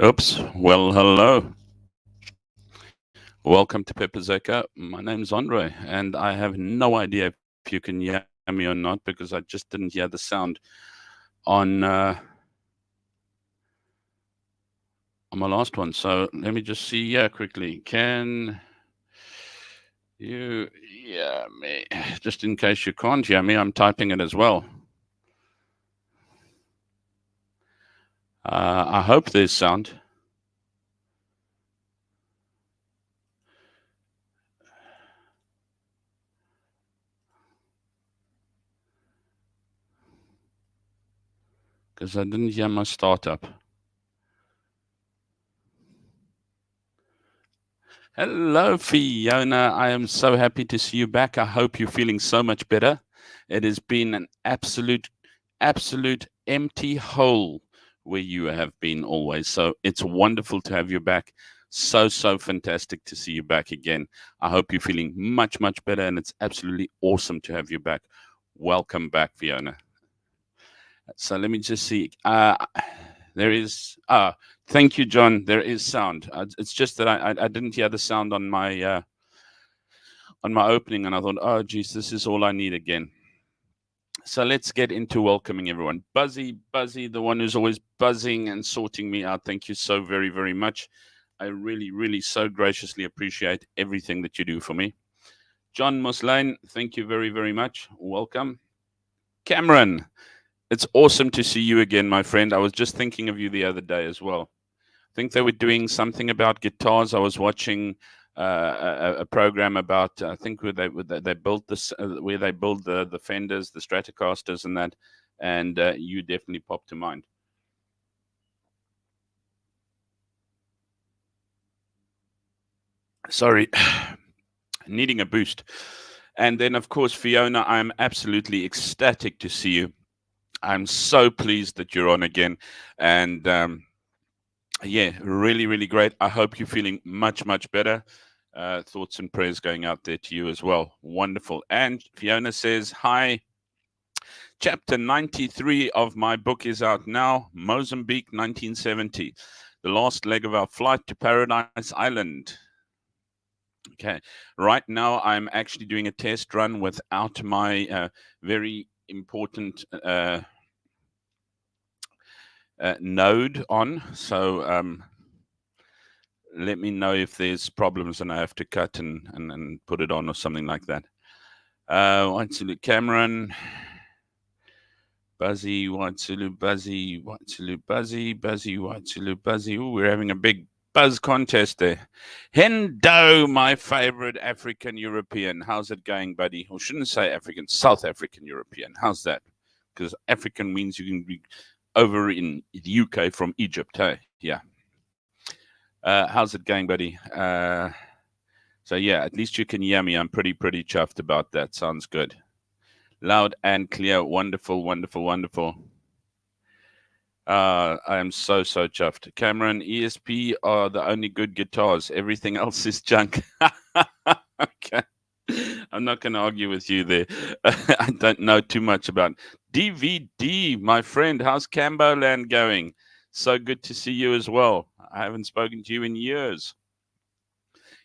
Oops. Well, hello. Welcome to Pepazeka. My name's Andre, and I have no idea if you can hear me or not because I just didn't hear the sound on on my last one. So let me just see here quickly. Can you hear me? Just in case you can't hear me, I'm typing it as well. I hope there's sound because I didn't hear my startup. Hello, Fiona. I am so happy to see you back. I hope you're feeling so much better. It has been an absolute empty hole where you have been always. So it's wonderful to have you back. So fantastic to see you back again. I hope you're feeling much better, and it's absolutely awesome to have you back. Welcome back, Fiona. So let me just see. There is. Thank you, John. There is sound. It's just that I didn't hear the sound on my opening, and I thought, oh, geez, this is all I need again. So let's get into welcoming everyone. Buzzy, the one who's always buzzing and sorting me out. Thank you so very much. I really so graciously appreciate everything that you do for me. John Muslane, thank you very much. Welcome. Cameron, it's awesome to see you again, my friend. I was just thinking of you the other day as well. I think they were doing something about guitars. I was watching a program about I think where they built this where they build the Fenders, the Stratocasters, and that, and you definitely popped to mind. Sorry, needing a boost. And then, of course, Fiona, I'm absolutely ecstatic to see you. I'm so pleased that you're on again, and yeah, really great. I hope you're feeling much better. Thoughts and prayers going out there to you as well. Wonderful. And Fiona says, hi. Chapter 93 of my book is out now, Mozambique 1970, the last leg of our flight to Paradise Island. Okay, right now I'm actually doing a test run without my very important node on. So let me know if there's problems and I have to cut and put it on or something like that. White Zulu Cameron, Buzzy, White Zulu, Buzzy, White Zulu, Buzzy, White Zulu, Buzzy. Ooh, we're having a big buzz contest there. Hendo, my favorite African European. How's it going, buddy? Or shouldn't say African, South African European. How's that? Because African means you can be over in the UK from Egypt. Hey, yeah. How's it going, buddy? So yeah, at least you can hear me. I'm pretty chuffed about that. Sounds good. Loud and clear. Wonderful. I am so chuffed. Cameron, ESP are the only good guitars. Everything else is junk. Okay. I'm not going to argue with you there. I don't know too much about DVD, my friend. How's Camboland going? So good to see you as well. I haven't spoken to you in years.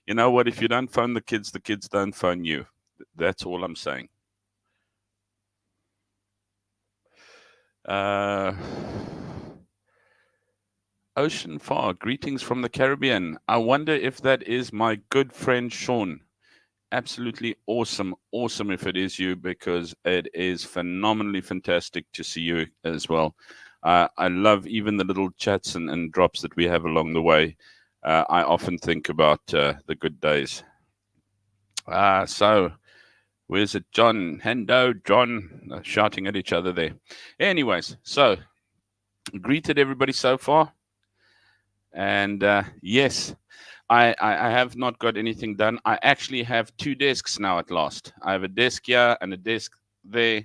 You know what? If you don't phone the kids don't phone you. That's all I'm saying. Uh, Ocean Far, greetings from the Caribbean. I wonder if that is my good friend Sean. Absolutely awesome if it is you, because it is phenomenally fantastic to see you as well. I love even the little chats and drops that we have along the way. I often think about the good days. So, where's it? John, Hendo, John, shouting at each other there. Anyways, so greeted everybody so far. And yes, I have not got anything done. I actually have two desks now at last. I have a desk here and a desk there.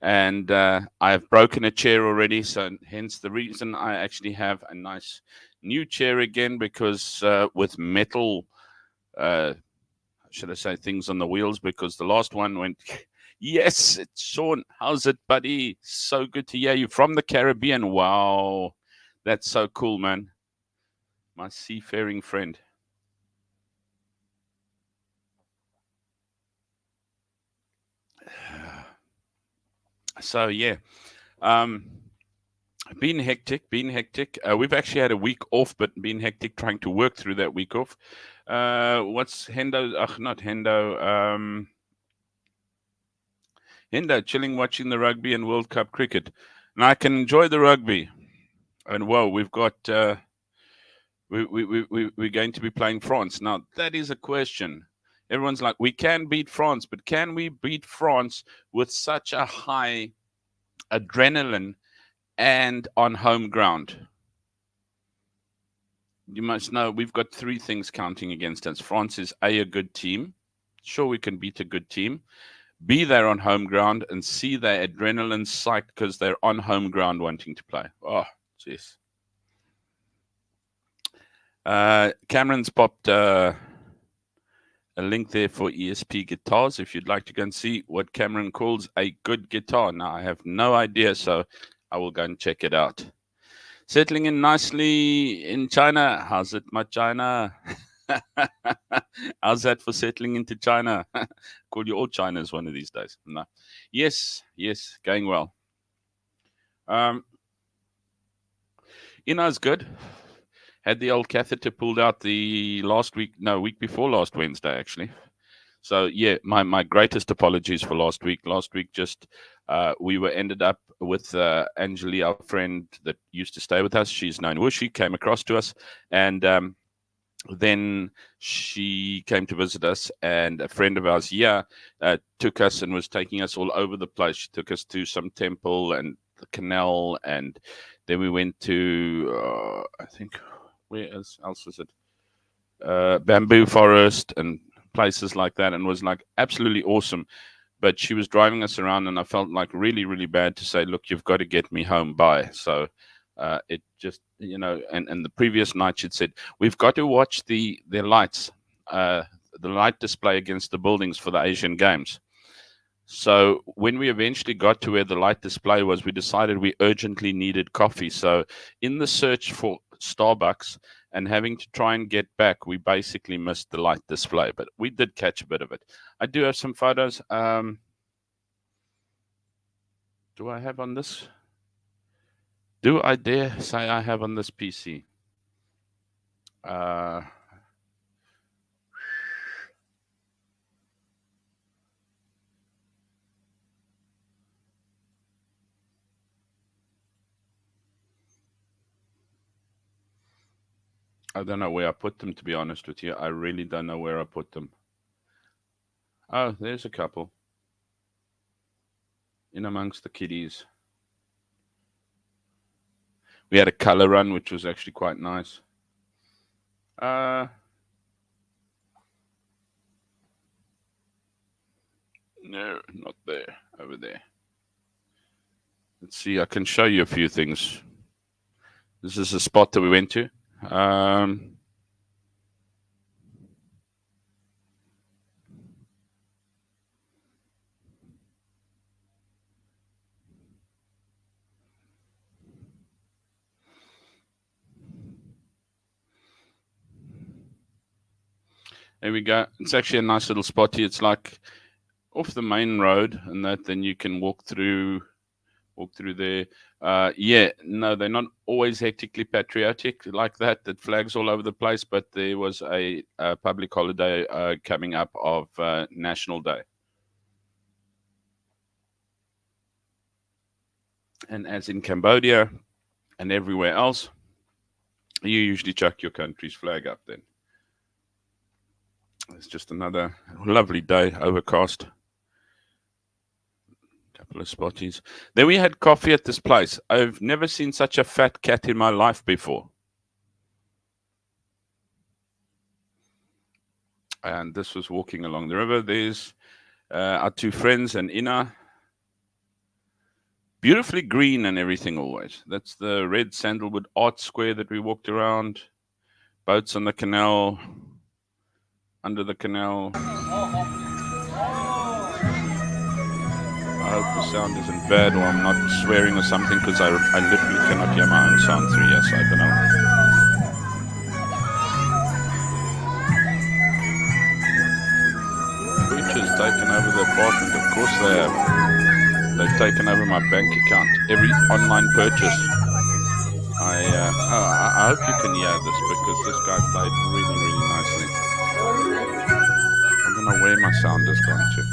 And I have broken a chair already. So, hence the reason I actually have a nice new chair again, because with metal, should I say, things on the wheels, because the last one went. Yes, it's Sean. How's it, buddy? So good to hear you from the Caribbean. Wow. That's so cool, man. My seafaring friend. So yeah, um, been hectic, been hectic. We've actually had a week off, but been hectic trying to work through that week off. What's Hendo? Not Hendo. Hendo, chilling, watching the rugby and World Cup cricket. And I can enjoy the rugby. And whoa, we've got we're going to be playing France. Now that is a question. Everyone's like, we can beat France, but can we beat France with such a high adrenaline and on home ground? You must know we've got three things counting against us. France is a good team. Sure, we can beat a good team. B, they're on home ground, and C, they're adrenaline psyched because they're on home ground wanting to play. Oh, jeez. Cameron's popped a link there for ESP guitars if you'd like to go and see what Cameron calls a good guitar. Now, I have no idea, so I will go and check it out. Settling in nicely in China. How's it, my China? How's that for settling into China? Call you all Chinas one of these days. No. Yes, going well. It's good. Had the old catheter pulled out the week before last Wednesday, actually. So yeah, my greatest apologies for last week. Last week, just we were ended up with Angeli, our friend that used to stay with us. She's known Wushi, came across to us, and then she came to visit us, and a friend of ours, took us and was taking us all over the place. She took us to some temple and the canal, and then we went to I think where else was it? Bamboo forest and places like that, and was like absolutely awesome. But she was driving us around, and I felt like really, really bad to say, look, you've got to get me home by. So it just, and the previous night she'd said, we've got to watch the lights, the light display against the buildings for the Asian Games. So when we eventually got to where the light display was, we decided we urgently needed coffee. So in the search for Starbucks and having to try and get back, we basically missed the light display, but we did catch a bit of it. I do have some photos. Do I have on this? Do I dare say I have on this PC? I don't know where I put them, to be honest with you. I really don't know where I put them. Oh, there's a couple. In amongst the kiddies. We had a color run, which was actually quite nice. No, not there. Over there. Let's see. I can show you a few things. This is a spot that we went to. There we go. It's actually a nice little spot here. It's like off the main road, and that then you can walk through there. No, they're not always hectically patriotic like that. That flags all over the place. But there was a public holiday coming up of National Day, and as in Cambodia and everywhere else, you usually chuck your country's flag up then. It's just another lovely day, overcast. Couple of spotties. Then we had coffee at this place. I've never seen such a fat cat in my life before. And this was walking along the river. There's our two friends and Ina. Beautifully green and everything always. That's the red sandalwood art square that we walked around. Boats on the canal. Under the canal. I hope the sound isn't bad or I'm not swearing or something because I literally cannot hear my own sound through here, so I don't know. Pooch's taken over the apartment. Of course they have. They've taken over my bank account. Every online purchase. I hope you can hear this because this guy played really, really nicely. I don't know where my sound has gone to.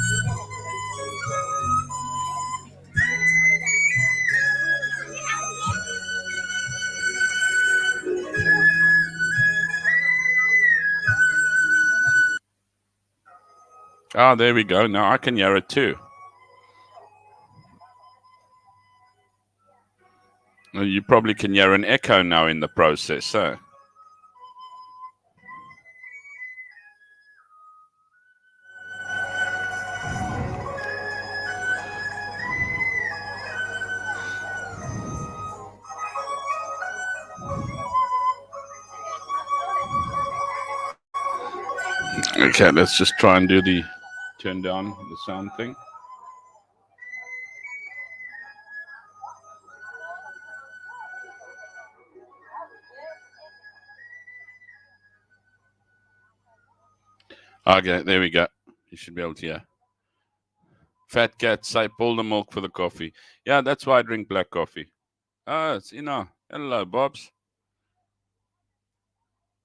Ah, there we go. Now I can hear it too. You probably can hear an echo now in the process, so. Okay, let's just try and do the turn down the sound thing. Okay, there we go. You should be able to hear. Fat cat say pull the milk for the coffee. Yeah, that's why I drink black coffee. Oh, it's hello, Bobs.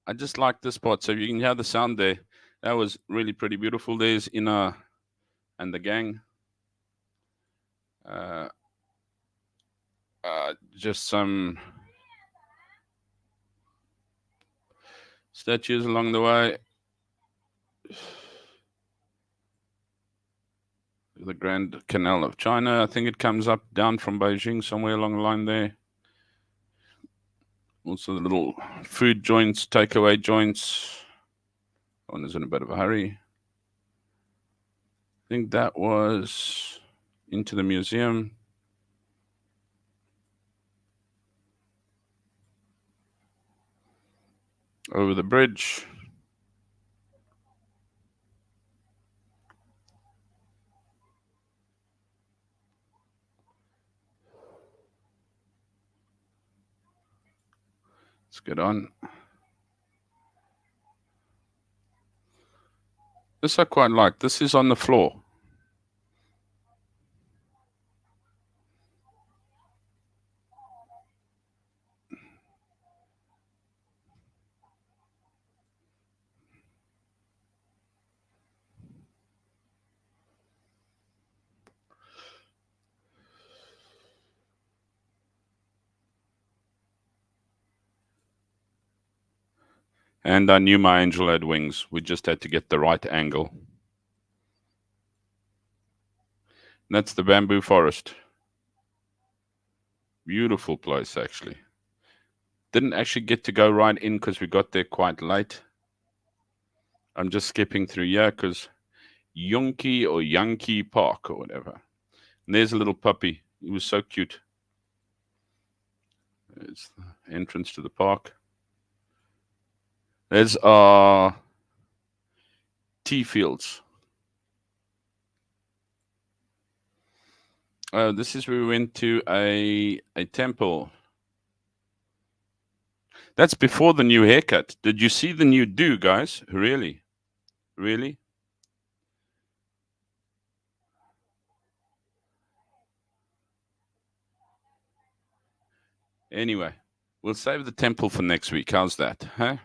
I just like this part, so you can hear the sound there. That was really pretty beautiful. There's Ina and the gang. Just some statues along the way. The Grand Canal of China. I think it comes up down from Beijing, somewhere along the line there. Also, the little food joints, takeaway joints. One is in a bit of a hurry. I think that was into the museum. Over the bridge. Let's get on. This I quite like. This is on the floor. And I knew my angel had wings. We just had to get the right angle. And that's the bamboo forest. Beautiful place, actually. Didn't actually get to go right in because we got there quite late. I'm just skipping through here because Yonki or Yankee Park or whatever. And there's a little puppy. He was so cute. It's the entrance to the park. There's our tea fields. This is where we went to a temple. That's before the new haircut. Did you see the new do, guys? Really? Really? Anyway, we'll save the temple for next week. How's that? Huh?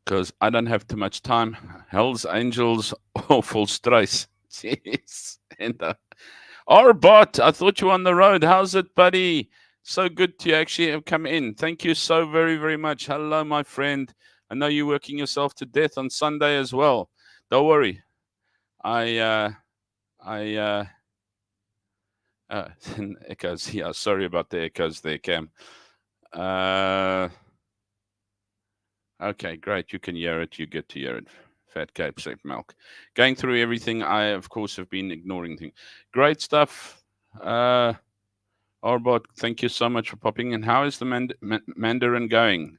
Because I don't have too much time. Hell's Angels, awful stress. Jeez. And Arbot, I thought you were on the road. How's it, buddy? So good to actually have come in. Thank you so very, very much. Hello, my friend. I know you're working yourself to death on Sunday as well. Don't worry. Echoes. Yeah, sorry about the echoes there, Cam. Okay, great. You can hear it. You get to hear it. Fat Cape Safe Milk. Going through everything. I, of course, have been ignoring things. Great stuff. Arbot, thank you so much for popping in. How is the Mandarin going?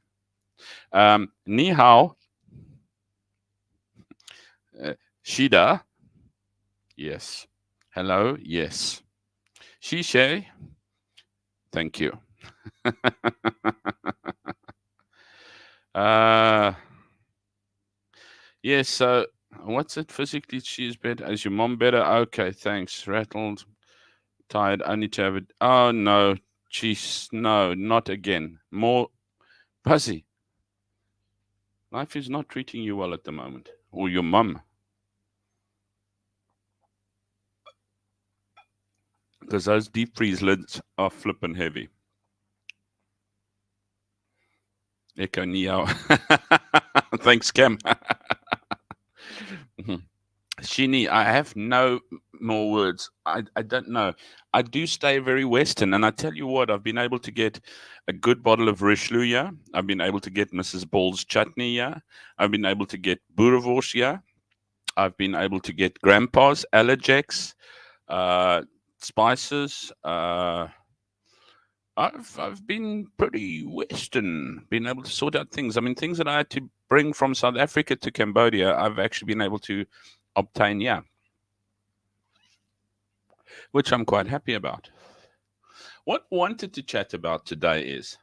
Ni hao. Shida. Yes. Hello? Yes. Shishay? Thank you. uh, yes, so what's it physically? She's better. Is your mom better? Okay, thanks. Rattled, tired, only to have it. Oh, no. Jeez, no, not again. More Buzzy. Life is not treating you well at the moment. Or your mum. Because those deep freeze lids are flippin' heavy. Echo Neo. Thanks, Cam. Shini, I have no more words. I don't know. I do stay very Western, and I tell you what, I've been able to get a good bottle of Richelieu. Yeah, I've been able to get Mrs. Ball's chutney. Yeah, I've been able to get boerewors. Yeah, I've been able to get Grandpa's allergex, uh, spices. I've been pretty Western, been able to sort out things. I mean, things that I had to bring from South Africa to Cambodia, I've actually been able to obtain. Yeah, which I'm quite happy about. What I wanted to chat about today is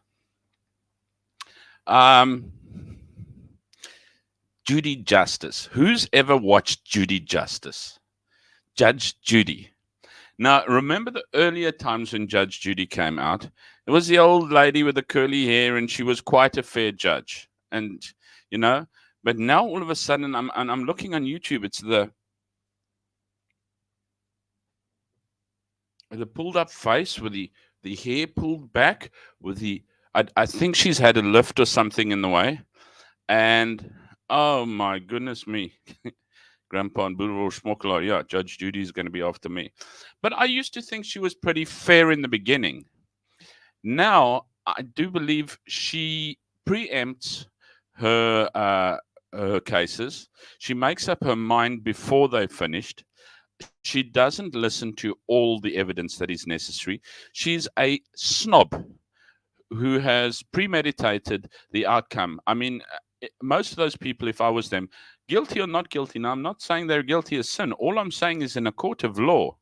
um, Judy Justice. Who's ever watched Judy Justice? Judge Judy. Now, remember the earlier times when Judge Judy came out? It was the old lady with the curly hair, and she was quite a fair judge. And, you know, but now all of a sudden, I'm looking on YouTube. It's the pulled up face with the hair pulled back with the. I think she's had a lift or something in the way. And oh my goodness me. Grandpa and Boodle Smokkelaar, yeah, Judge Judy is going to be after me. But I used to think she was pretty fair in the beginning. Now, I do believe she preempts her cases. She makes up her mind before they're finished. She doesn't listen to all the evidence that is necessary. She's a snob who has premeditated the outcome. I mean, most of those people, if I was them, guilty or not guilty, now I'm not saying they're guilty of sin. All I'm saying is in a court of law,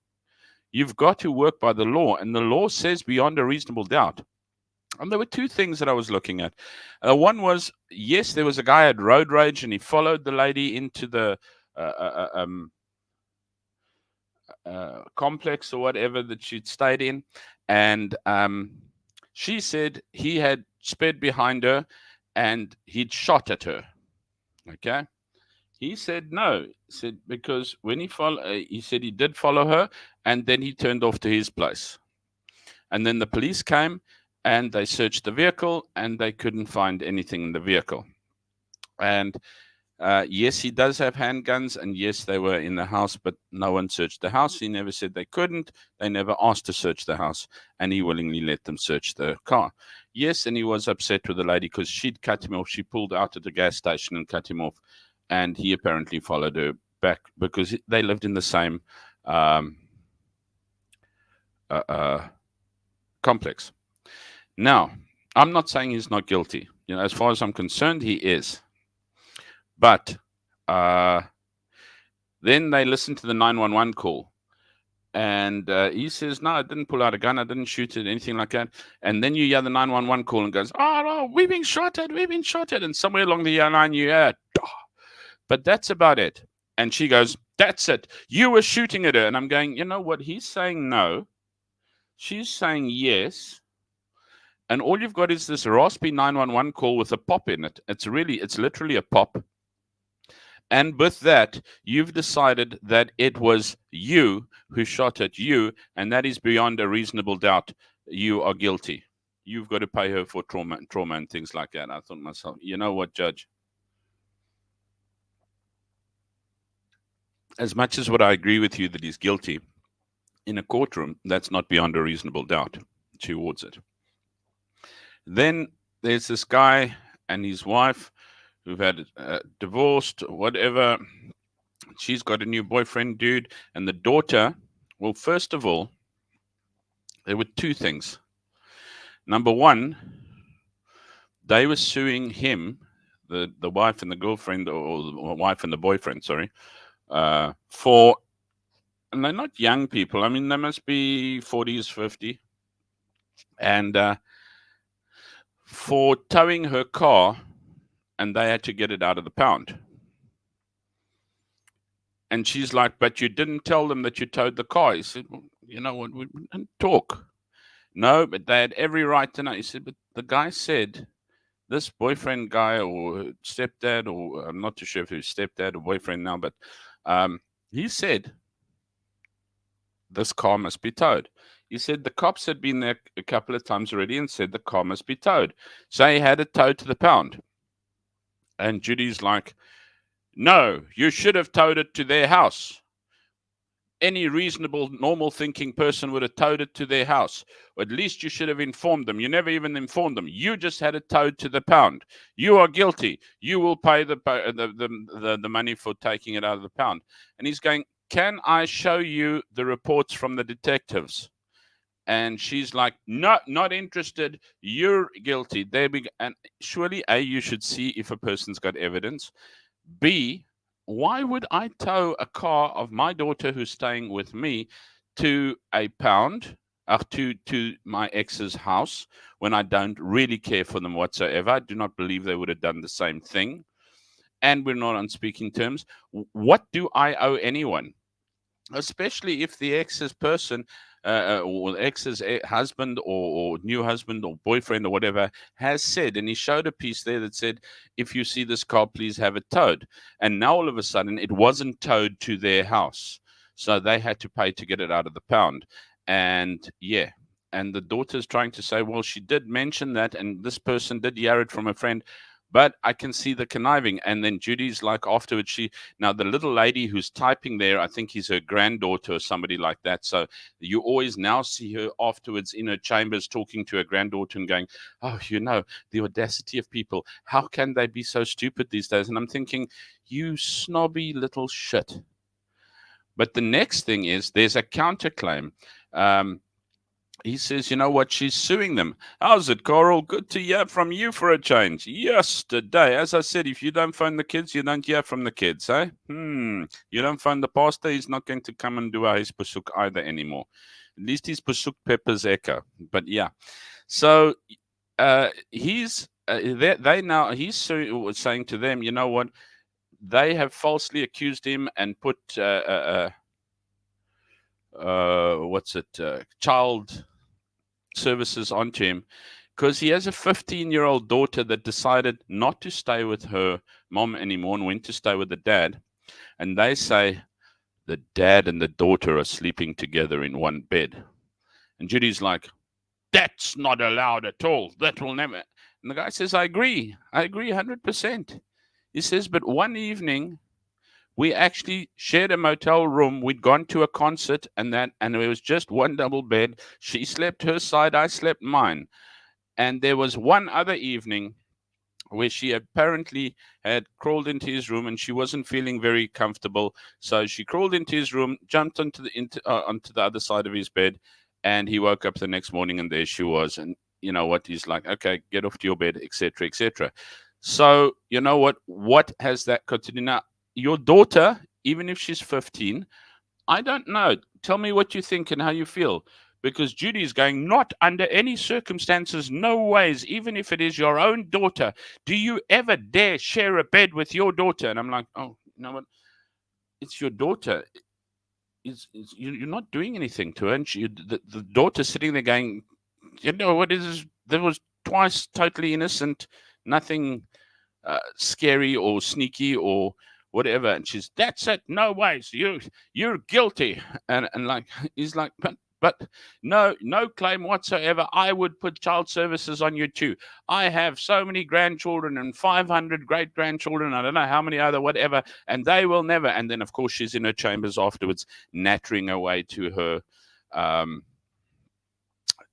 you've got to work by the law, and the law says beyond a reasonable doubt. And there were two things that I was looking at. One was, yes, there was a guy at road rage, and he followed the lady into the complex or whatever that she'd stayed in, and she said he had sped behind her and he'd shot at her. Okay. He said no. He said because when he said he did follow her, and then he turned off to his place. And then the police came and they searched the vehicle and they couldn't find anything in the vehicle. And yes, he does have handguns, and yes, they were in the house, but no one searched the house. He never said they couldn't. They never asked to search the house, and he willingly let them search the car. Yes, and he was upset with the lady because she'd cut him off. She pulled out at the gas station and cut him off, and he apparently followed her back because they lived in the same complex. Now, I'm not saying he's not guilty. You know, as far as I'm concerned, he is. But then they listened to the 911 call. And he says, no, I didn't pull out a gun. I didn't shoot it, anything like that. And then you hear the 911 call and goes, oh, no, we've been shot at. We've been shot at. And somewhere along the line, you hear, Dah. But that's about it. And she goes, that's it. You were shooting at her. And I'm going, you know what? He's saying no. She's saying yes. And all you've got is this raspy 911 call with a pop in it. It's literally a pop. And with that, you've decided that it was you who shot at you, and that is beyond a reasonable doubt. You are guilty. You've got to pay her for trauma and things like that. I thought to myself, you know what, Judge? As much as what I agree with you that he's guilty, in a courtroom, that's not beyond a reasonable doubt towards it. Then there's this guy and his wife who've had divorced, whatever. She's got a new boyfriend, dude. And the daughter, well, first of all, there were two things. Number one, they were suing him, the wife and the girlfriend, or the wife and the boyfriend, sorry, for and they're not young people. I mean, they must be 40s, 50. And for towing her car, and they had to get it out of the pound. And she's like, but you didn't tell them that you towed the car. He said, well, you know what, we didn't talk. No, but they had every right to know. He said, but the guy said, this boyfriend guy or stepdad, or I'm not too sure if he was stepdad or boyfriend now, but he said, this car must be towed. He said the cops had been there a couple of times already and said the car must be towed. So he had it towed to the pound. And Judy's like, no, you should have towed it to their house. Any reasonable, normal thinking person would have towed it to their house. Or at least you should have informed them. You never even informed them. You just had it towed to the pound. You are guilty. You will pay the money for taking it out of the pound. And he's going, can I show you the reports from the detectives? And she's like, no, not interested. You're guilty. There we go. And surely, A, you should see if a person's got evidence. B, why would I tow a car of my daughter who's staying with me to a pound, to my ex's house, when I don't really care for them whatsoever? I do not believe they would have done the same thing. And we're not on speaking terms. What do I owe anyone? Especially if the ex's person, or ex's husband, or new husband or boyfriend or whatever, has said, and he showed a piece there that said, if you see this car, please have it towed. And now all of a sudden it wasn't towed to their house, so they had to pay to get it out of the pound. And yeah, and the daughter's trying to say, well, she did mention that, and this person did hear it from a friend. But I can see the conniving. And then Judy's like, afterwards, now the little lady who's typing there, I think he's her granddaughter or somebody like that. So you always now see her afterwards in her chambers talking to her granddaughter and going, oh, the audacity of people. How can they be so stupid these days? And I'm thinking, you snobby little shit. But the next thing is there's a counterclaim. He says, you know what, she's suing them. How's it, Coral? Good to hear from you for a change. Yesterday, as I said, if you don't phone the kids, you don't hear from the kids, eh? You don't phone the pastor, he's not going to come and do our his pusuk either anymore. At least he's pusuk Pepper's echo. But yeah. So he's saying to them, you know what, they have falsely accused him and put child services onto him, because he has a 15-year-old daughter that decided not to stay with her mom anymore and went to stay with the dad. And they say the dad and the daughter are sleeping together in one bed. And Judy's like, that's not allowed at all. That will never. And the guy says, I agree 100%. He says, but one evening we actually shared a motel room. We'd gone to a concert, and it was just one double bed. She slept her side, I slept mine. And there was one other evening where she apparently had crawled into his room and she wasn't feeling very comfortable. So she crawled into his room, jumped onto the other side of his bed, and he woke up the next morning and there she was. And you know what? He's like, okay, get off to your bed, etc., etc. So you know what has that got to do now? Your daughter, even if she's 15, I don't know. Tell me what you think and how you feel. Because Judy's going, not under any circumstances, no ways, even if it is your own daughter, do you ever dare share a bed with your daughter? And I'm like, oh, you know what? It's your daughter. You're not doing anything to her. And the daughter's sitting there going, you know what is this? There was twice totally innocent, nothing scary or sneaky or whatever. And that's it, no ways, you're guilty. And like, he's like, but no claim whatsoever. I would put child services on you too. I have so many grandchildren and 500 great grandchildren, I don't know how many other whatever, and they will never. And then of course she's in her chambers afterwards, nattering away to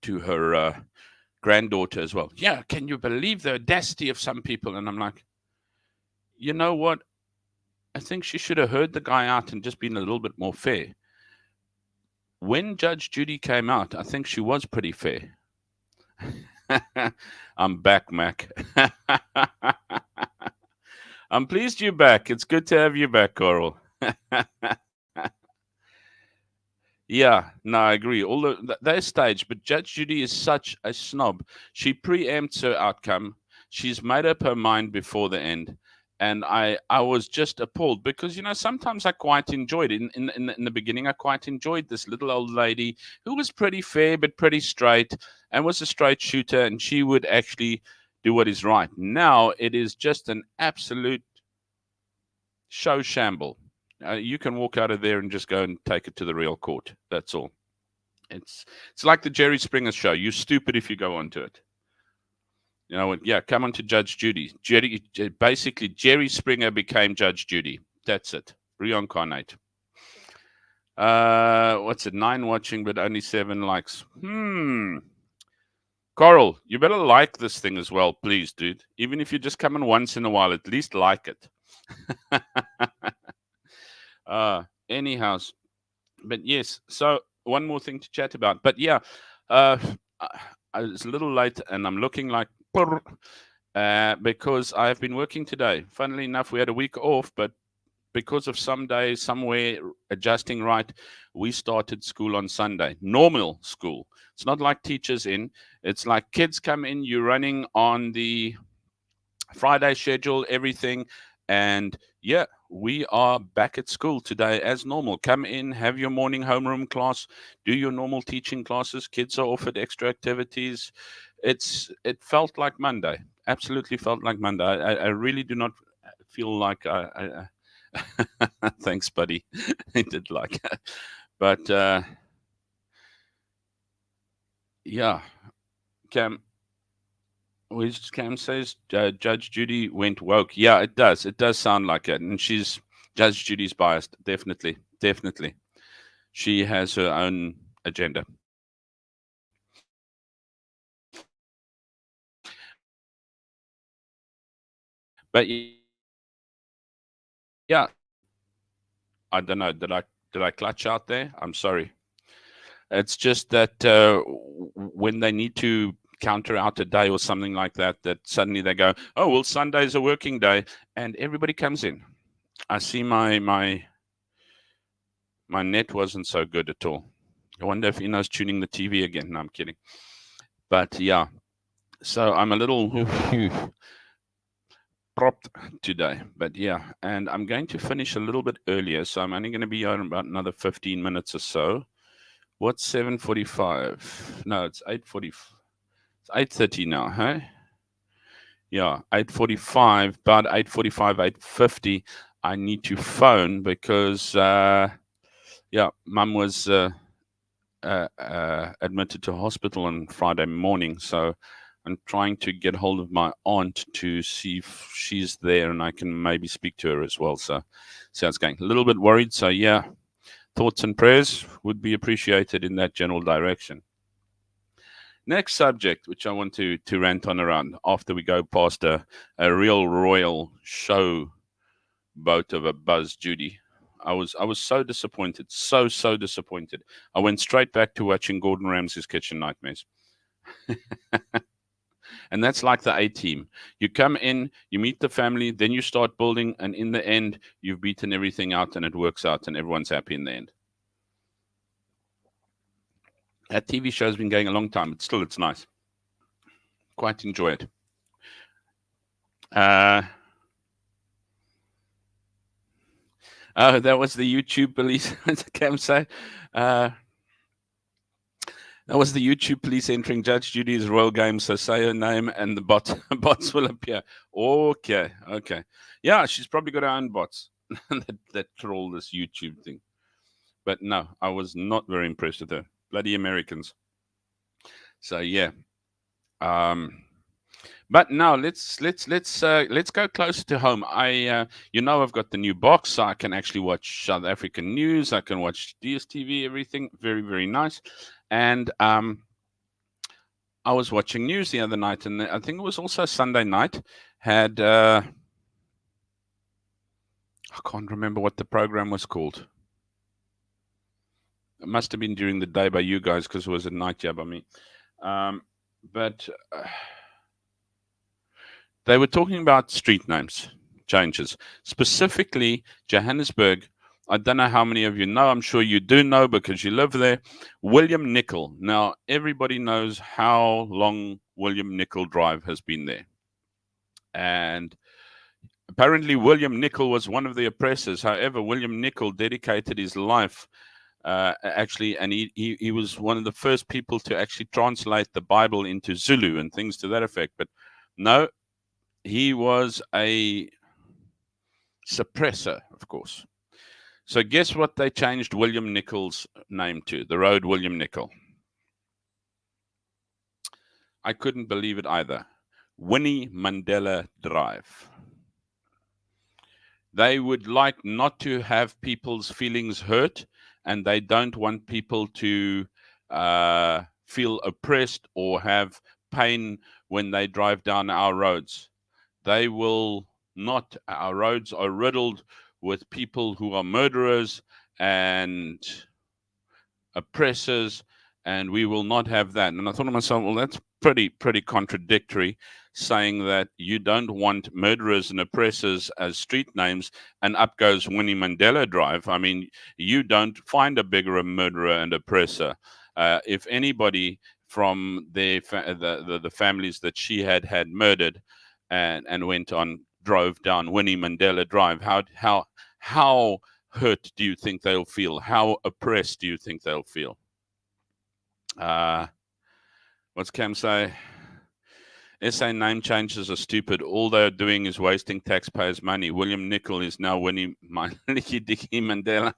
her granddaughter as well. Yeah, can you believe the audacity of some people? And I'm like, you know what? I think she should have heard the guy out and just been a little bit more fair. When Judge Judy came out, I think she was pretty fair. I'm back, Mac. I'm pleased you're back. It's good to have you back, Coral. Yeah, no, I agree. Although they're staged, but Judge Judy is such a snob. She preempts her outcome. She's made up her mind before the end, and I was just appalled because sometimes I quite enjoyed it in the beginning. I quite enjoyed this little old lady who was pretty fair but pretty straight and was a straight shooter, and she would actually do what is right. Now it is just an absolute show shamble. You can walk out of there and just go and take it to the real court. That's all. It's like the Jerry Springer show. You're stupid if you go onto it. Yeah, come on to Judge Judy. Basically, Jerry Springer became Judge Judy. That's it. Reincarnate. What's it? 9 watching, but only 7 likes. Coral, you better like this thing as well, please, dude. Even if you just come in once in a while, at least like it. Anyhow, but yes, so one more thing to chat about. But yeah, it's a little late and I'm looking like because I've been working today. Funnily enough, we had a week off, but because of some days somewhere adjusting right, we started school on Sunday. Normal school. It's not like teachers in. It's like kids come in, you're running on the Friday schedule, everything. And yeah, we are back at school today as normal. Come in, have your morning homeroom class, do your normal teaching classes. Kids are offered extra activities. It felt like Monday. Absolutely felt like Monday. I really do not feel like thanks, buddy. I did like that. But yeah, Cam, which Cam says Judge Judy went woke. Yeah, it does. It does sound like it. And Judge Judy's biased. Definitely. Definitely. She has her own agenda. But yeah, I don't know. Did I clutch out there? I'm sorry. It's just that when they need to counter out a day or something like that, that suddenly they go, "Oh well, Sunday's a working day," and everybody comes in. I see my net wasn't so good at all. I wonder if Ino's tuning the TV again. No, I'm kidding. But yeah, so I'm a little propped today. But yeah, and I'm going to finish a little bit earlier, so I'm only going to be on about another 15 minutes or so. What's 7:45? No, it's 8:40. It's 8:30 now, hey? Yeah, 8:45. About 8:45, 8:50. I need to phone because yeah, Mum was admitted to hospital on Friday morning. So I'm trying to get hold of my aunt to see if she's there and I can maybe speak to her as well. So see how it's going. A little bit worried. So yeah, thoughts and prayers would be appreciated in that general direction. Next subject, which I want to rant on around after we go past a real royal show boat of a Buzz Judy. I was so disappointed, so disappointed. I went straight back to watching Gordon Ramsay's Kitchen Nightmares, and that's like the A Team. You come in, you meet the family, then you start building, and in the end, you've beaten everything out, and it works out, and everyone's happy in the end. That TV show's been going a long time, but still, it's nice. Quite enjoy it. Uh, oh, that was the YouTube police. Cam say. Uh, That was the YouTube police entering Judge Judy's royal game. So say her name and the bots will appear. Okay, okay. Yeah, she's probably got her own bots that troll this YouTube thing. But no, I was not very impressed with her. Bloody Americans. So yeah. Um, but now let's go closer to home. I've got the new box, so I can actually watch South African news. I can watch DSTV, everything. Very very nice. And I was watching news the other night, and I think it was also Sunday night. Had I can't remember what the program was called. It must have been during the day by you guys because it was at night yeah by me. But they were talking about street names changes, specifically Johannesburg. I don't know how many of you know. I'm sure you do know because you live there. William Nicol. Now, everybody knows how long William Nicol Drive has been there. And apparently, William Nicol was one of the oppressors. However, William Nicol dedicated his life actually, and he was one of the first people to actually translate the Bible into Zulu and things to that effect. But no, he was a suppressor, of course. So guess what they changed William Nicol's name to? The road William Nicol. I couldn't believe it either. Winnie Mandela Drive. They would like not to have people's feelings hurt, and they don't want people to feel oppressed or have pain when they drive down our roads. They will not. Our roads are riddled with people who are murderers and oppressors, and we will not have that. And I thought to myself, well, that's pretty contradictory, saying that you don't want murderers and oppressors as street names, and up goes Winnie Mandela Drive. I mean, you don't find a bigger murderer and oppressor. If anybody from the families that she had murdered and went on, drove down Winnie Mandela Drive, how hurt do you think they'll feel? How oppressed do you think they'll feel? What's Cam say? SA name changes are stupid. All they're doing is wasting taxpayers' money. William Nicol is now Winnie Licky Dicky Mandela.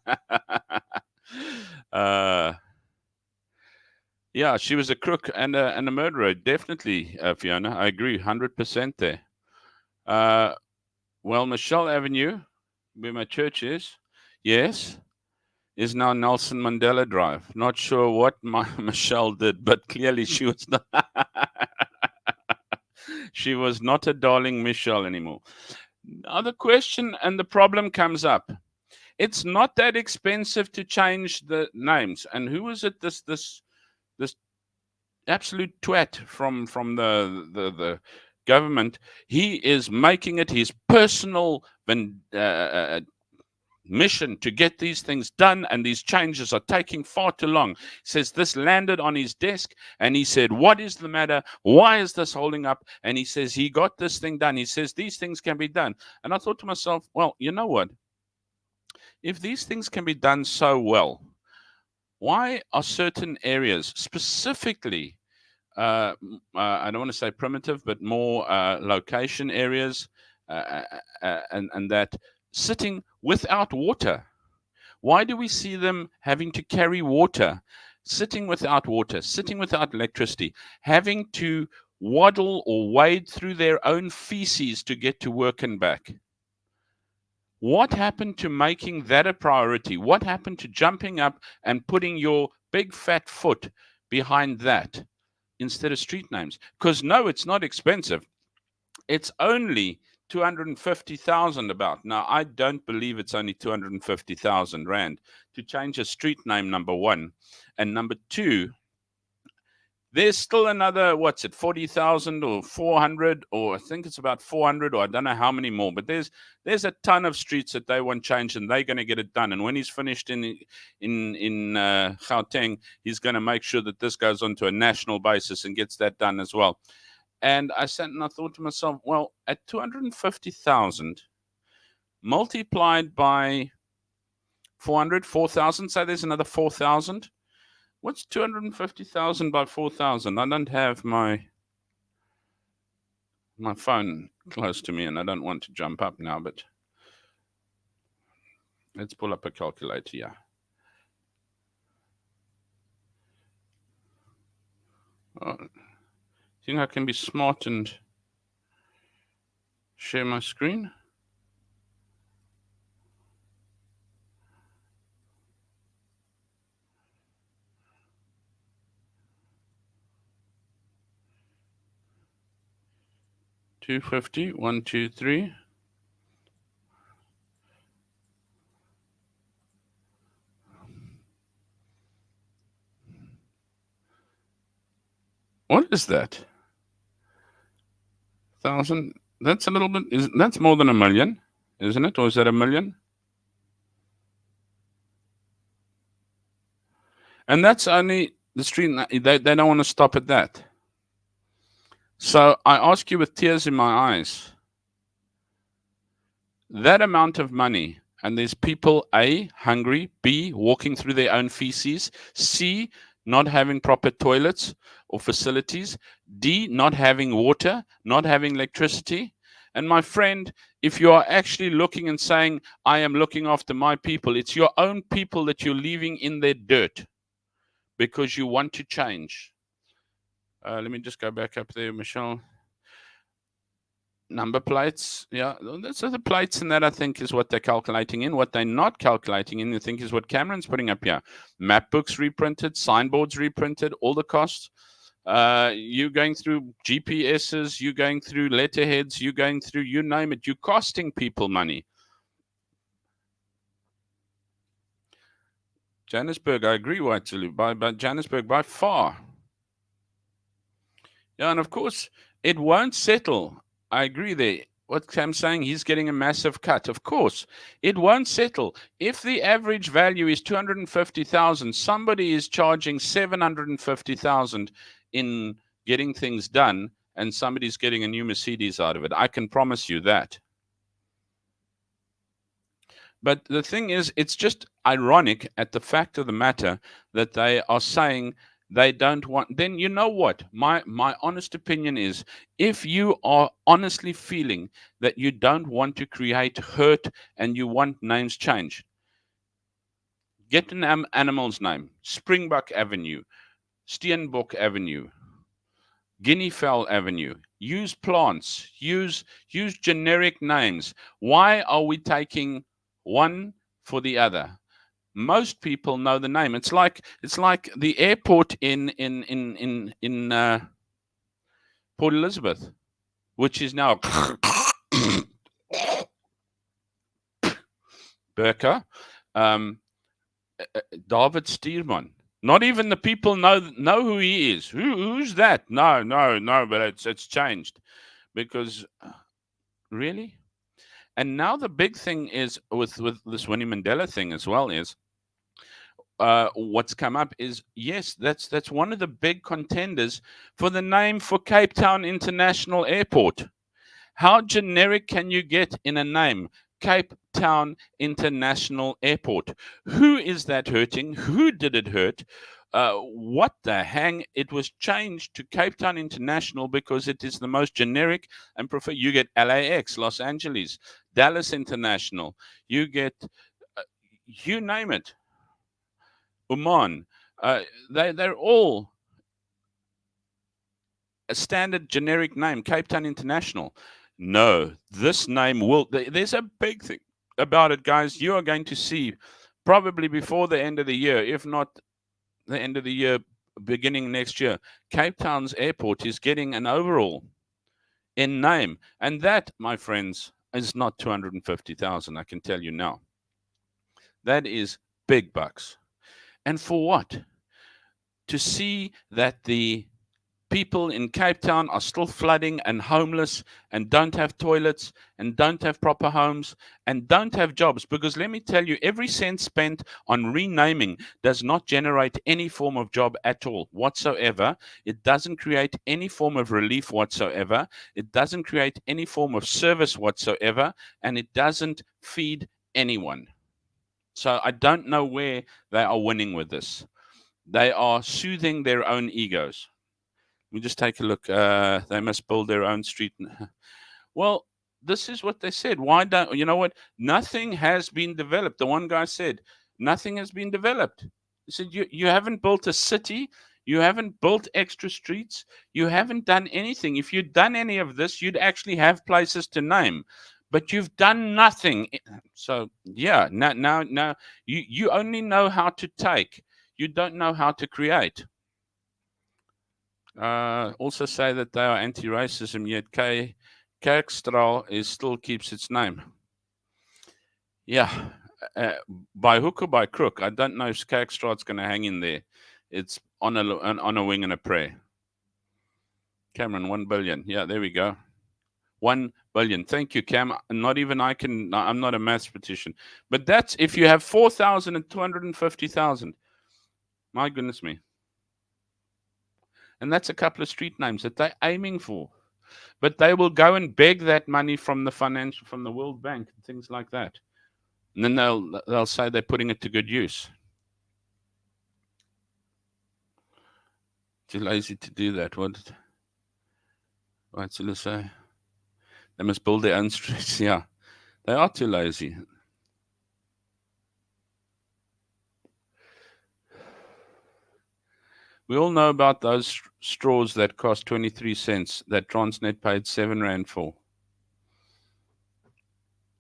Yeah, she was a crook and a murderer. Definitely, Fiona. I agree 100% there. Well, Michelle Avenue, where my church is, yes, is now Nelson Mandela Drive. Not sure what Michelle did, but clearly she was not. She was not a darling Michelle anymore. Now the question and the problem comes up. It's not that expensive to change the names. And who is it? This absolute twat from the government. He is making it his personal mission to get these things done, and these changes are taking far too long. He says this landed on his desk, and he said, what is the matter? Why is this holding up? And he says he got this thing done. He says these things can be done. And I thought to myself, well, you know what? If these things can be done so well, why are certain areas, specifically I don't want to say primitive, but more location areas, and that sitting without water? Why do we see them having to carry water, sitting without water, sitting without electricity, having to waddle or wade through their own feces to get to work and back? What happened to making that a priority? What happened to jumping up and putting your big fat foot behind that instead of street names? Because no, it's not expensive. It's only 250,000 about. Now, I don't believe it's only 250,000 Rand to change a street name, number one. And number two, there's still another, 40,000 or 400, or I think it's about 400, or I don't know how many more. But there's a ton of streets that they want changed, and they're going to get it done. And when he's finished in Gauteng, he's going to make sure that this goes on to a national basis and gets that done as well. And I sat and I thought to myself, well, at 250,000 multiplied by 4,000, so there's another 4,000. What's 250,000 by 4,000? I don't have my phone close to me, and I don't want to jump up now, but let's pull up a calculator here. Oh, think I can be smart and share my screen? $250, 1, 2, 3. What is that? 1,000. That's a little bit. That's more than $1 million, isn't it? Or is that $1 million? And that's only the street. They don't want to stop at that. So I ask you with tears in my eyes, that amount of money, and there's people A, hungry, B, walking through their own feces, C, not having proper toilets or facilities, D, not having water, not having electricity. And my friend, if you are actually looking and saying, I am looking after my people, it's your own people that you're leaving in their dirt because you want to change. Let me just go back up there, Michelle. Number plates, yeah, so the plates and that I think is what they're calculating in. What they're not calculating in, I think, is what Cameron's putting up here. Map books reprinted, signboards reprinted, all the costs. You going through GPSs, you going through letterheads, you going through, you name it, you're costing people money. Johannesburg, I agree, White Zulu, by Johannesburg by far. Yeah, and of course, it won't settle. I agree there. What Cam's saying, he's getting a massive cut. Of course, it won't settle. If the average value is 250,000, somebody is charging 750,000 in getting things done, and somebody's getting a new Mercedes out of it. I can promise you that. But the thing is, it's just ironic at the fact of the matter that they are saying they don't want. Then you know what? My honest opinion is, if you are honestly feeling that you don't want to create hurt and you want names changed, get an animal's name: Springbok Avenue, Steenbok Avenue, Guinea Fowl Avenue. Use plants. Use generic names. Why are we taking one for the other? Most people know the name. It's like the airport in Port Elizabeth, which is now Burka, David Steerman. Not even the people know who he is. Who's that? No, but it's changed because really. And now the big thing is with this Winnie Mandela thing as well is what's come up is, yes, that's one of the big contenders for the name for Cape Town International Airport. How generic can you get in a name? Cape Town International Airport. Who is that hurting? Who did it hurt? What the hang? It was changed to Cape Town International because it is the most generic and prefer. You get LAX, Los Angeles, Dallas International. You get, you name it, Oman. They're all a standard generic name, Cape Town International. No, this name will. There's a big thing about it, guys. You are going to see probably before the end of the year, if not the end of the year, beginning next year, Cape Town's airport is getting an overhaul in name. And that, my friends, is not 250,000, I can tell you now. That is big bucks. And for what? To see that the people in Cape Town are still flooding and homeless and don't have toilets and don't have proper homes and don't have jobs. Because let me tell you, every cent spent on renaming does not generate any form of job at all whatsoever. It doesn't create any form of relief whatsoever. It doesn't create any form of service whatsoever. And it doesn't feed anyone. So I don't know where they are winning with this. They are soothing their own egos. We just take a look. They must build their own street. Well, this is what they said. Why don't you know what? Nothing has been developed. The one guy said, nothing has been developed. He said, you haven't built a city. You haven't built extra streets. You haven't done anything. If you'd done any of this, you'd actually have places to name. But you've done nothing. So yeah, now you only know how to take. You don't know how to create. Also say that they are anti-racism, yet Kerkstraal still keeps its name. Yeah, by hook or by crook, I don't know if Kerkstraal's going to hang in there. It's on a wing and a prayer. Cameron, 1 billion. Yeah, there we go. 1 billion. Thank you, Cam. Not even I can. I'm not a mathematician, but that's if you have 4,000 and 250,000. My goodness me. And that's a couple of street names that they're aiming for. But they will go and beg that money from from the World Bank and things like that. And then they'll say they're putting it to good use. Too lazy to do that. What's it say? They must build their own streets. Yeah, they are too lazy. We all know about those straws that cost 23 cents that Transnet paid 7 Rand for.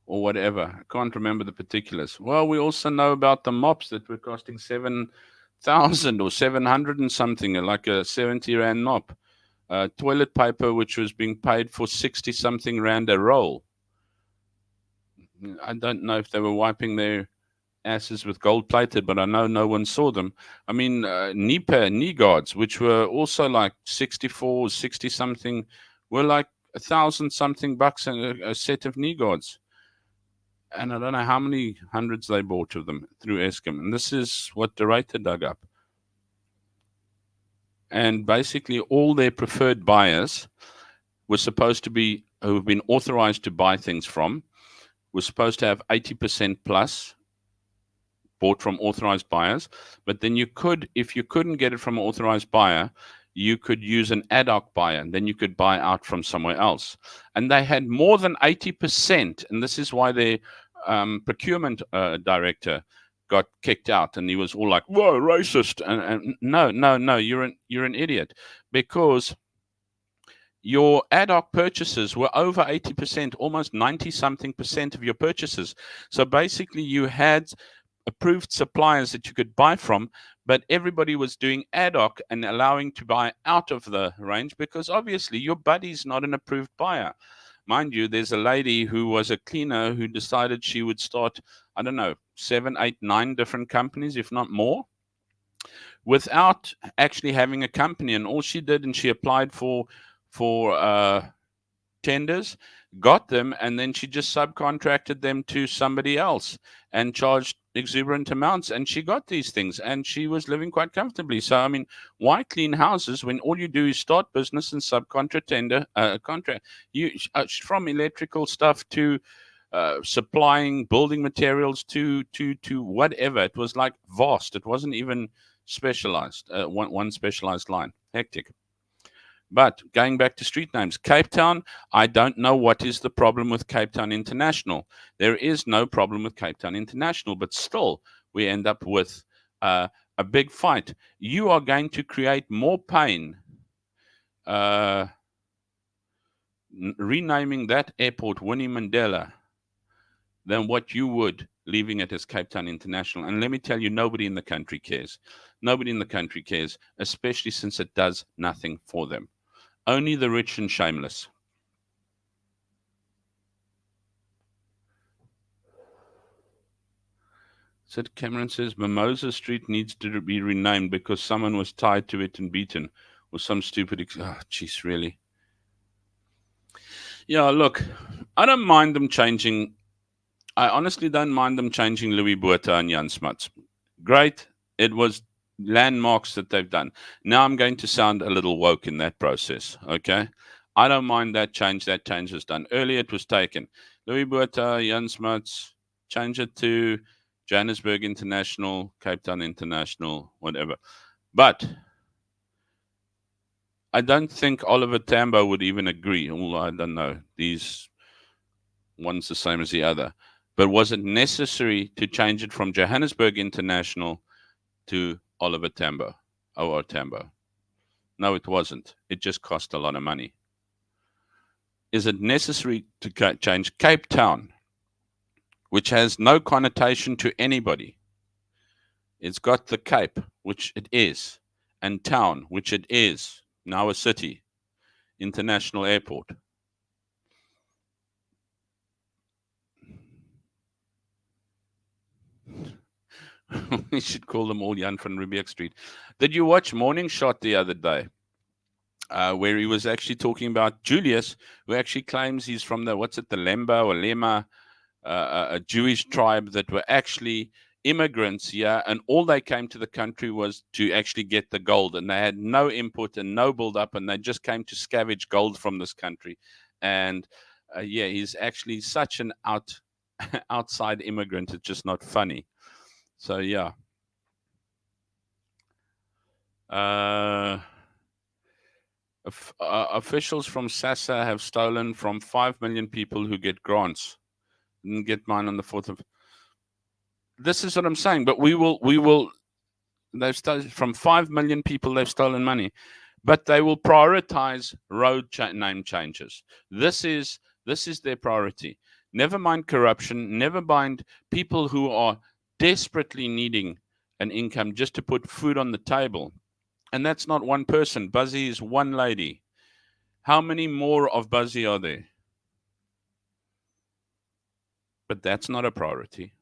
Or whatever. I can't remember the particulars. Well, we also know about the mops that were costing 7,000 or 700 and something, like a 70 Rand mop. Toilet paper, which was being paid for 60 something Rand a roll. I don't know if they were wiping their asses with gold plated, but I know no one saw them. I mean, knee guards, which were also like 64, 60 something, were like 1,000 something bucks a set of knee guards. And I don't know how many hundreds they bought of them through Eskom. And this is what De Ruyter dug up. And basically, all their preferred buyers were supposed to be, who have been authorized to buy things from, were supposed to have 80% plus bought from authorized buyers. But then you could, if you couldn't get it from an authorized buyer, you could use an ad hoc buyer, and then you could buy out from somewhere else. And they had more than 80%. And this is why their procurement director got kicked out, and he was all like, "Whoa, racist!" And no, you're an idiot, because your ad hoc purchases were over 80%, almost 90 something percent of your purchases. So basically, you had approved suppliers that you could buy from, but everybody was doing ad hoc and allowing to buy out of the range, because obviously your buddy's not an approved buyer. Mind you, there's a lady who was a cleaner who decided she would start, I don't know, 7, 8, 9 different companies, if not more, without actually having a company. And all she did, and she applied for tenders, got them, and then she just subcontracted them to somebody else and charged exuberant amounts, and she got these things, and she was living quite comfortably. So I mean, why clean houses when all you do is start business and subcontract contract? You from electrical stuff to supplying building materials to whatever. It was like vast. It wasn't even specialized, one specialized line. Hectic. But going back to street names, Cape Town, I don't know what is the problem with Cape Town International. There is no problem with Cape Town International, but still we end up with a big fight. You are going to create more pain renaming that airport Winnie Mandela than what you would leaving it as Cape Town International. And let me tell you, nobody in the country cares. Nobody in the country cares, especially since it does nothing for them. Only the rich and shameless. So Cameron says Mimosa Street needs to be renamed because someone was tied to it and beaten, or some stupid. Oh, jeez, really? Yeah, look, I don't mind them changing. I honestly don't mind them changing Louis Botha and Jan Smuts. Great. It was landmarks that they've done. Now I'm going to sound a little woke in that process, okay? I don't mind that change. That change was done. Earlier it was taken. Louis Botha, Jan Smuts, change it to Johannesburg International, Cape Town International, whatever. But I don't think Oliver Tambo would even agree. Although I don't know. These one's the same as the other. But was it necessary to change it from Johannesburg International to Oliver Tambo, OR Tambo? No, it wasn't. It just cost a lot of money. Is it necessary to change Cape Town, which has no connotation to anybody? It's got the Cape, which it is, and town, which it is, now a city, international airport. We should call them all Jan van Riebeeck Street. Did you watch Morning Shot the other day? Where he was actually talking about Julius, who actually claims he's from the Lemba or Lema, a Jewish tribe that were actually immigrants, yeah, and all they came to the country was to actually get the gold, and they had no input and no build up, and they just came to scavenge gold from this country. And yeah, he's actually such an outside immigrant. It's just not funny. So yeah. Officials from SASA have stolen from 5 million people who get grants. Didn't get mine on the 4th of. This is what I'm saying. But we will. They've stolen from 5 million people. They've stolen money, but they will prioritize road name changes. This is their priority. Never mind corruption. Never mind people who are desperately needing an income just to put food on the table. And that's not one person. Buzzy is one lady. How many more of Buzzy are there? But that's not a priority.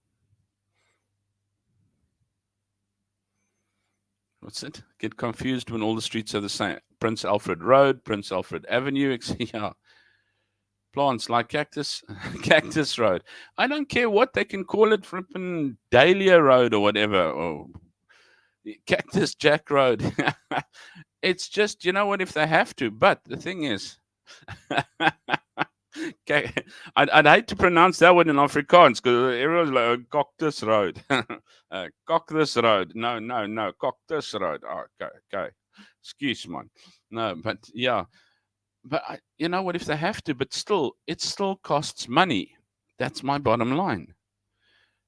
What's it? Get confused when all the streets are the same. Prince Alfred Road, Prince Alfred Avenue, yeah. Plants like Cactus Road. I don't care what they can call it, flipping Dahlia Road or whatever, or Cactus Jack Road. It's just, you know what, if they have to. But the thing is, okay, I'd hate to pronounce that one in Afrikaans because everyone's like, Cactus Road. Cactus Road. No. Cactus Road. Oh, okay. Excuse me. No, but yeah. But you know what, if they have to, but still, it still costs money. That's my bottom line.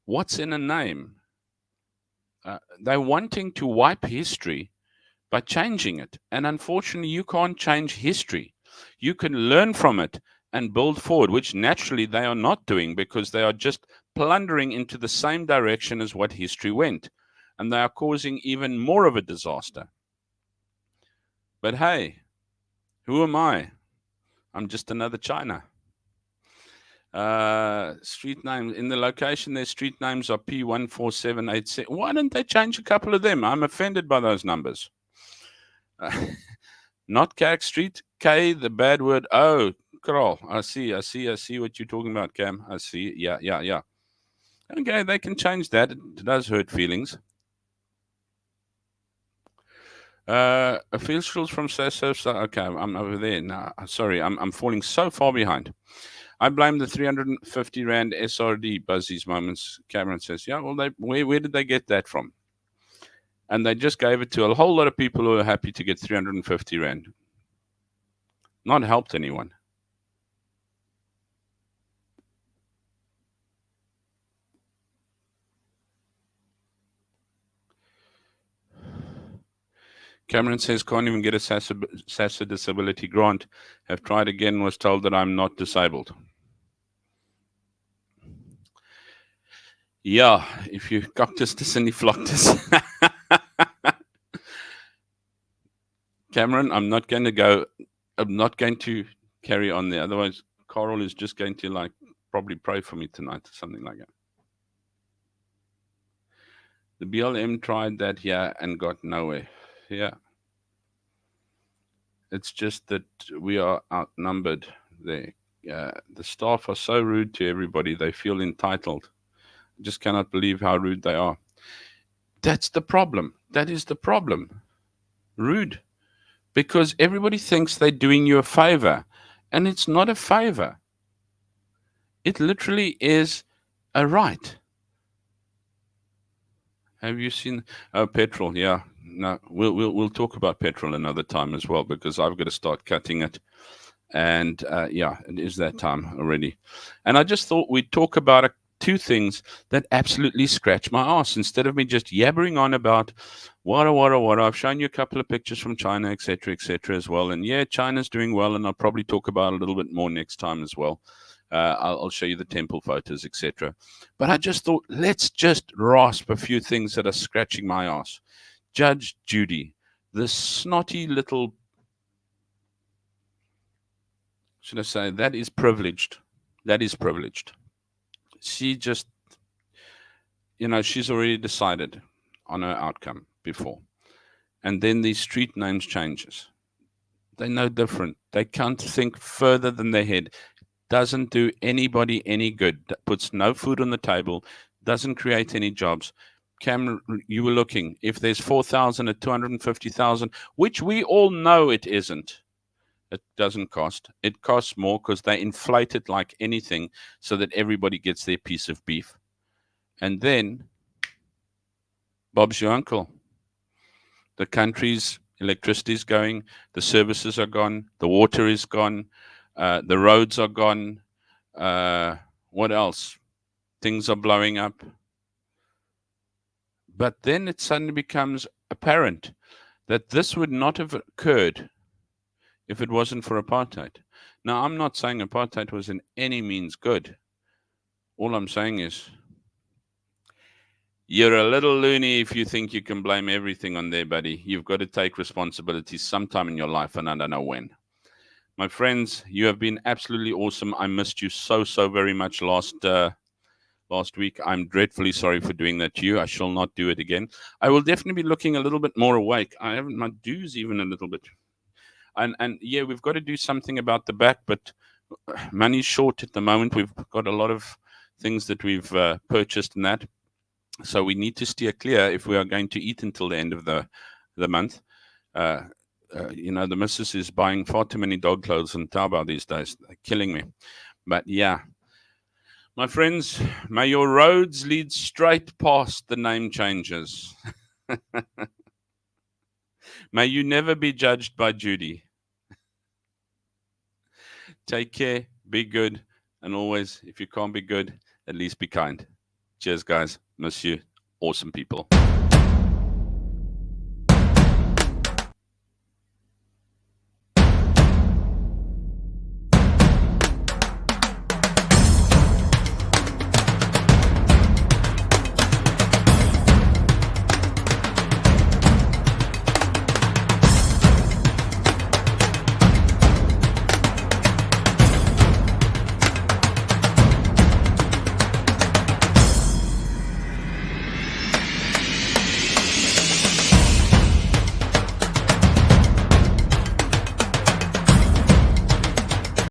What's in a name? They're wanting to wipe history by changing it. And unfortunately, you can't change history. You can learn from it and build forward, which naturally they are not doing because they are just plundering into the same direction as what history went. And they are causing even more of a disaster. But hey, who am I? I'm just another China. Street names in the location, their street names are P14787. Why don't they change a couple of them? I'm offended by those numbers. Not Carrick Street. K, the bad word. Oh, Carol. I see what you're talking about, Cam. I see. Yeah. Okay, they can change that. It does hurt feelings. Officials from Sasso. Okay, I'm over there. No, sorry, I'm falling so far behind. I blame the 350 Rand SRD, Buzzy's moments. Cameron says, yeah, well, where did they get that from? And they just gave it to a whole lot of people who are happy to get 350 Rand. Not helped anyone. Cameron says, can't even get a SASA disability grant. Have tried again, was told that I'm not disabled. Yeah, if you cactus this and floctus. Cameron, I'm not going to carry on there. Otherwise, Carl is just going to probably pray for me tonight or something like that. The BLM tried that here and got nowhere. Yeah. It's just that we are outnumbered there. The staff are so rude to everybody. They feel entitled. I just cannot believe how rude they are. That's the problem. That is the problem. Rude. Because everybody thinks they're doing you a favor. And it's not a favor. It literally is a right. Have you seen petrol? Yeah. No, we'll talk about petrol another time as well because I've got to start cutting it. And yeah, it is that time already. And I just thought we'd talk about two things that absolutely scratch my ass instead of me just yabbering on about what. I've shown you a couple of pictures from China, etc., as well. And yeah, China's doing well, and I'll probably talk about it a little bit more next time as well. I'll show you the temple photos, etc. But I just thought, let's just rasp a few things that are scratching my ass. Judge Judy, the snotty little, should I say, that is privileged. She just, she's already decided on her outcome before. And then these street names changes. They're no different. They can't think further than their head. Doesn't do anybody any good. Puts no food on the table. doesn't create any jobs. Cameron, you were looking, if there's 4,000 at 250,000, which we all know it isn't, it doesn't cost. It costs more because they inflate it like anything so that everybody gets their piece of beef. And then, Bob's your uncle. The country's electricity is going, the services are gone, the water is gone, the roads are gone. What else? Things are blowing up. But then it suddenly becomes apparent that this would not have occurred if it wasn't for apartheid. Now, I'm not saying apartheid was in any means good. All I'm saying is you're a little loony if you think you can blame everything on there, buddy. You've got to take responsibility sometime in your life, and I don't know when. My friends, you have been absolutely awesome. I missed you so, so very much last week. I'm dreadfully sorry for doing that to you. I shall not do it again. I will definitely be looking a little bit more awake. I haven't, my dues even a little bit. And yeah, we've got to do something about the back, but money's short at the moment. We've got a lot of things that we've purchased and that. So we need to steer clear if we are going to eat until the end of the month. The missus is buying far too many dog clothes on Taobao these days. They're killing me. But yeah, my friends, may your roads lead straight past the name changes. May you never be judged by Judy. Take care, be good, and always, if you can't be good, at least be kind. Cheers, guys. Miss you. Awesome people.